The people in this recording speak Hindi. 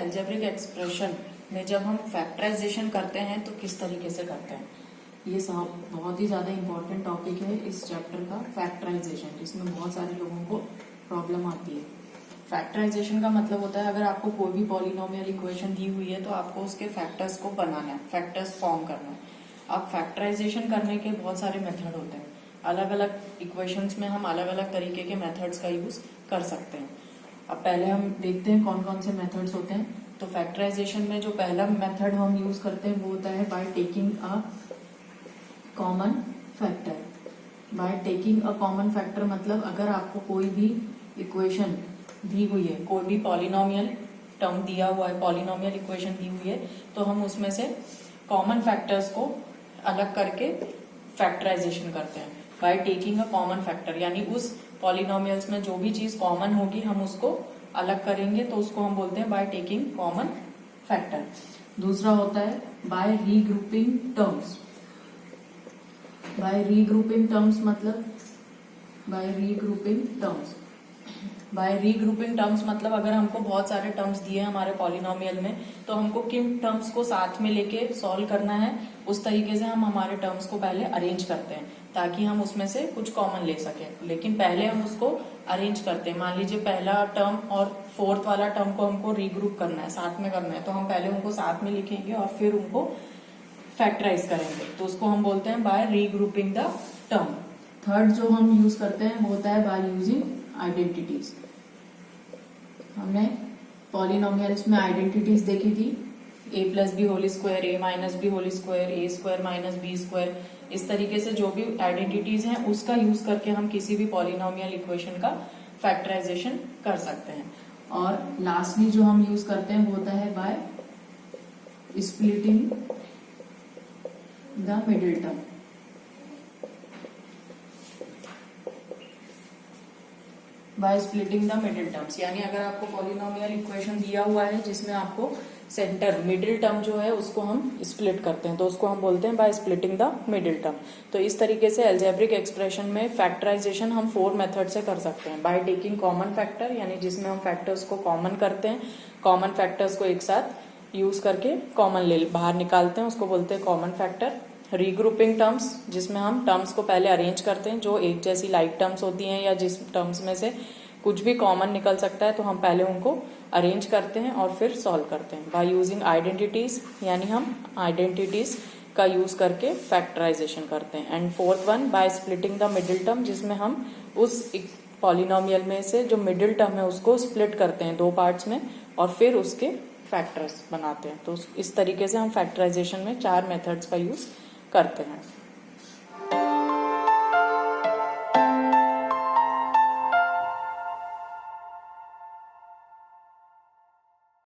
अलजेब्रिक एक्सप्रेशन में जब हम फैक्टराइजेशन करते हैं तो किस तरीके से करते हैं। ये बहुत ही ज्यादा इम्पोर्टेंट टॉपिक है इस चैप्टर का, फैक्टराइजेशन, जिसमें बहुत सारे लोगों को प्रॉब्लम आती है। फैक्टराइजेशन का मतलब होता है अगर आपको कोई भी पॉलिनोमियल इक्वेशन दी हुई है तो आपको उसके फैक्टर्स को बनाना है, फैक्टर्स फॉर्म करना है। अब फैक्टराइजेशन करने के बहुत सारे मेथड होते हैं, अलग अलग इक्वेशंस में हम अलग अलग तरीके के मेथड्स का यूज कर सकते हैं। अब पहले हम देखते हैं कौन कौन से मेथड्स होते हैं। तो फैक्टराइजेशन में जो पहला मेथड हम यूज करते हैं वो होता है by taking a common factor. By taking a common factor मतलब अगर आपको कोई भी इक्वेशन दी हुई है, कोई भी पॉलिनोमियल टर्म दिया हुआ है, पॉलिनोमियल इक्वेशन दी हुई है, तो हम उसमें से कॉमन फैक्टर्स को अलग करके फैक्टराइजेशन करते हैं by taking a common factor. यानी उस पॉलिनोमियल्स में जो भी चीज कॉमन होगी हम उसको अलग करेंगे, तो उसको हम बोलते हैं बाय टेकिंग कॉमन फैक्टर। दूसरा होता है by regrouping terms. By regrouping terms मतलब अगर हमको बहुत सारे टर्म्स दिए हैं हमारे पॉलिनोमियल में, तो हमको किन टर्म्स को साथ में लेके सॉल्व करना है, उस तरीके से हम हमारे टर्म्स को पहले अरेंज करते हैं ताकि हम उसमें से कुछ कॉमन ले सकें। लेकिन पहले हम उसको अरेंज करते हैं। मान लीजिए पहला टर्म और फोर्थ वाला टर्म को हमको रीग्रुप करना है, साथ में करना है, तो हम पहले उनको साथ में लिखेंगे और फिर उनको फैक्टराइज करेंगे, तो उसको हम बोलते हैं by regrouping the term. Third जो हम यूज करते हैं वो होता है बाय यूजिंग आइडेंटिटीज। हमने पॉलिनोमियल्स में आइडेंटिटीज देखी थी, a plus B whole square, a minus B whole square, A square minus B square. इस तरीके से जो भी आइडेंटिटीज हैं उसका यूज करके हम किसी भी पॉलिनोमियल इक्वेशन का फैक्टराइजेशन कर सकते हैं। और लास्टली जो हम यूज करते हैं वो होता है by splitting the middle term. By splitting the middle terms, यानी अगर आपको पॉलिनोमियल इक्वेशन दिया हुआ है जिसमें आपको सेंटर मिडिल टर्म जो है उसको हम स्प्लिट करते हैं, तो उसको हम बोलते हैं by splitting the middle term. तो इस तरीके से अलजेब्रिक एक्सप्रेशन में फैक्टराइजेशन हम 4 मेथड से कर सकते हैं। बाय टेकिंग कॉमन फैक्टर, यानी जिसमें हम फैक्टर्स को कॉमन करते हैं, कॉमन फैक्टर्स को एक साथ यूज करके कॉमन बाहर निकालते हैं, उसको बोलते हैं कॉमन फैक्टर। रीग्रुपिंग टर्म्स, जिसमें हम टर्म्स को पहले अरेंज करते हैं, जो एक जैसी लाइक टर्म्स होती हैं या जिस टर्म्स में से कुछ भी कॉमन निकल सकता है तो हम पहले उनको अरेंज करते हैं और फिर सॉल्व करते हैं। बाय यूजिंग आइडेंटिटीज, यानी हम आइडेंटिटीज का यूज करके फैक्टराइजेशन करते हैं। And fourth one by splitting the middle term, जिसमें हम उस पॉलिनोमियल में से जो मिडिल टर्म है उसको स्प्लिट करते हैं 2 पार्ट्स में और फिर उसके फैक्टर्स बनाते हैं। तो इस तरीके से हम फैक्टराइजेशन में 4 मेथड्स का यूज करते हैं।